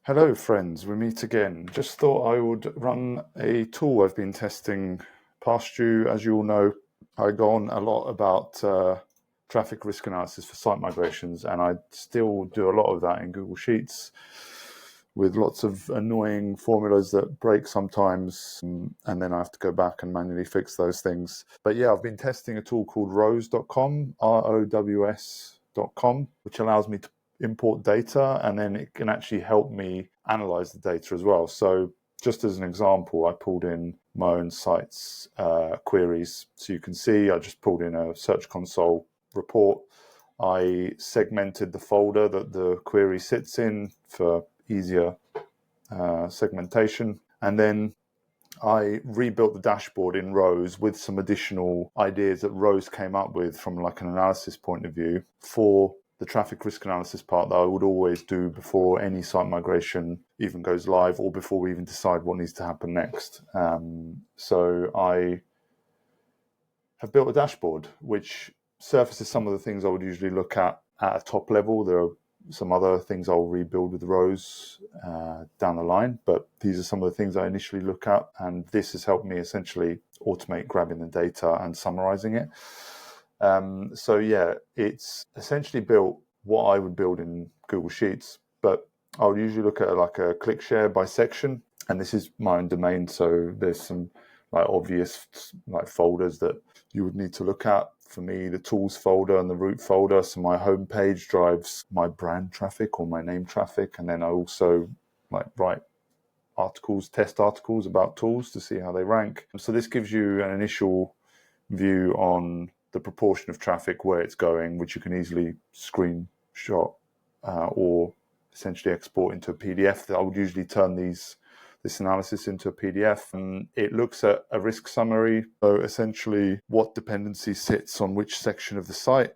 Hello friends, we meet again. Just thought I would run a tool I've been testing past you. As you all know, I go on a lot about traffic risk analysis for site migrations, and I still do a lot of that in Google Sheets with lots of annoying formulas that break sometimes, and then I have to go back and manually fix those things. But yeah, I've been testing a tool called rows.com, ROWS.com, which allows me to import data, and then it can actually help me analyze the data as well. So just as an example, I pulled in my own site's queries. So you can see I just pulled in a Search Console report. I segmented the folder that the query sits in for easier segmentation. And then I rebuilt the dashboard in Rows with some additional ideas that Rows came up with from like an analysis point of view for the traffic risk analysis part that I would always do before any site migration even goes live or before we even decide what needs to happen next. So I have built a dashboard which surfaces some of the things I would usually look at a top level. There are some other things I'll rebuild with Rows down the line, but these are some of the things I initially look at, and this has helped me essentially automate grabbing the data and summarizing it. So yeah, it's essentially built what I would build in Google Sheets, but I would usually look at like a click share by section, and this is my own domain, so there's some like obvious like folders that you would need to look at. For me, the tools folder and the root folder. So my homepage drives my brand traffic or my name traffic, and then I also like write articles, test articles about tools to see how they rank. So this gives you an initial view on the proportion of traffic, where it's going, which you can easily screenshot or essentially export into a PDF. I would usually turn this analysis into a PDF, and it looks at a risk summary. So essentially what dependency sits on which section of the site,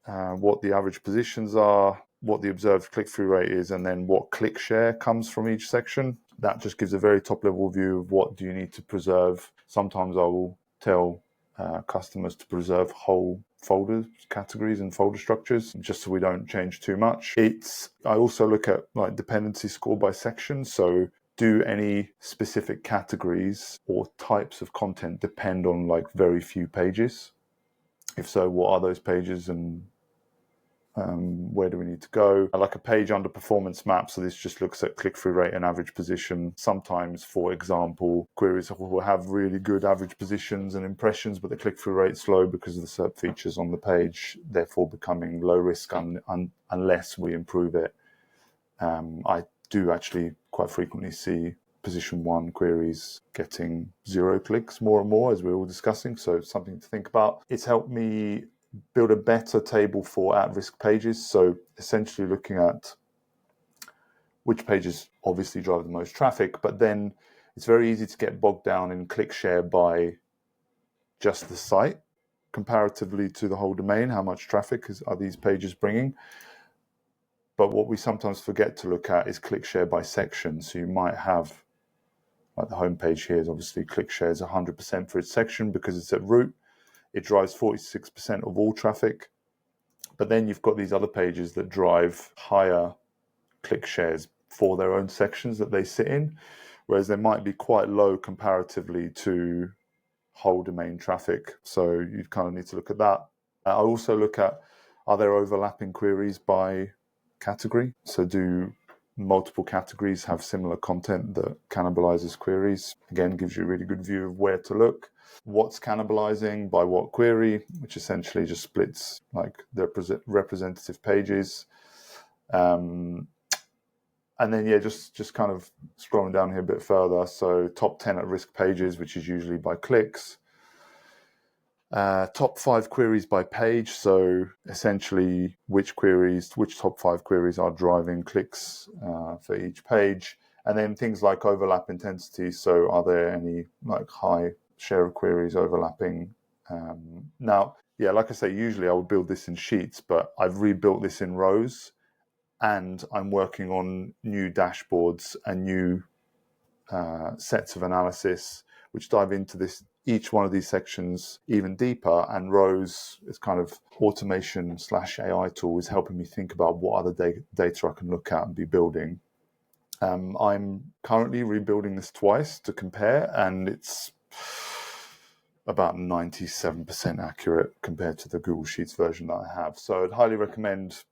what the average positions are, what the observed click-through rate is, and then what click share comes from each section. That just gives a very top-level view of what do you need to preserve. Sometimes I will tell customers to preserve whole folders, categories and folder structures, just so we don't change too much. I also look at like dependency score by section. So do any specific categories or types of content depend on like very few pages? If so, what are those pages, and where do we need to go? I like a page under performance map. So this just looks at click-through rate and average position. Sometimes, for example, queries will have really good average positions and impressions, but the click-through rate's low because of the SERP features on the page, therefore becoming low risk unless we improve it. I do actually quite frequently see position 1 queries getting 0 clicks more and more, as we were all discussing. So something to think about. It's helped me build a better table for at-risk pages. So essentially looking at which pages obviously drive the most traffic, but then it's very easy to get bogged down in click share by just the site comparatively to the whole domain. How much traffic are these pages bringing? But what we sometimes forget to look at is click share by section. So you might have, like the homepage here is obviously click share is 100% for its section because it's at root. It drives 46% of all traffic. But then you've got these other pages that drive higher click shares for their own sections that they sit in, whereas they might be quite low comparatively to whole domain traffic. So you kind of need to look at that. I also look at, are there overlapping queries by category? So do multiple categories have similar content that cannibalizes queries? Again, gives you a really good view of where to look. What's cannibalizing by what query, which essentially just splits like the representative pages. And then, yeah, just kind of scrolling down here a bit further. So top 10 at-risk pages, which is usually by clicks. Top 5 queries by page. So essentially which top 5 queries are driving clicks for each page. And then things like overlap intensity. So are there any like high share of queries overlapping? Now, yeah, like I say, usually I would build this in Sheets, but I've rebuilt this in Rows, and I'm working on new dashboards and new sets of analysis which dive into each one of these sections even deeper. And Rows is kind of automation/AI tool is helping me think about what other data I can look at and be building. I'm currently rebuilding this twice to compare, and it's about 97% accurate compared to the Google Sheets version that I have. So I'd highly recommend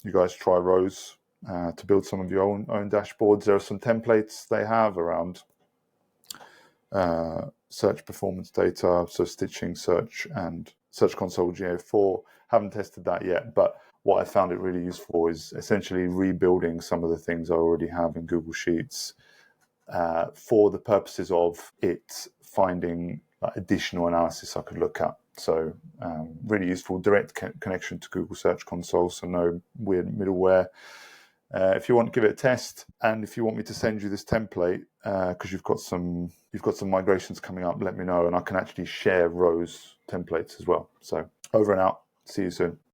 you guys try Rose to build some of your own dashboards. There are some templates they have around search performance data, so stitching search and Search Console GA4. Haven't tested that yet, but what I found it really useful is essentially rebuilding some of the things I already have in Google Sheets for the purposes of it finding additional analysis I could look at. So really useful, direct connection to Google Search Console, so no weird middleware. If you want, give it a test, and if you want me to send you this template because you've got some migrations coming up, let me know, and I can actually share Rose templates as well. So over and out. See you soon.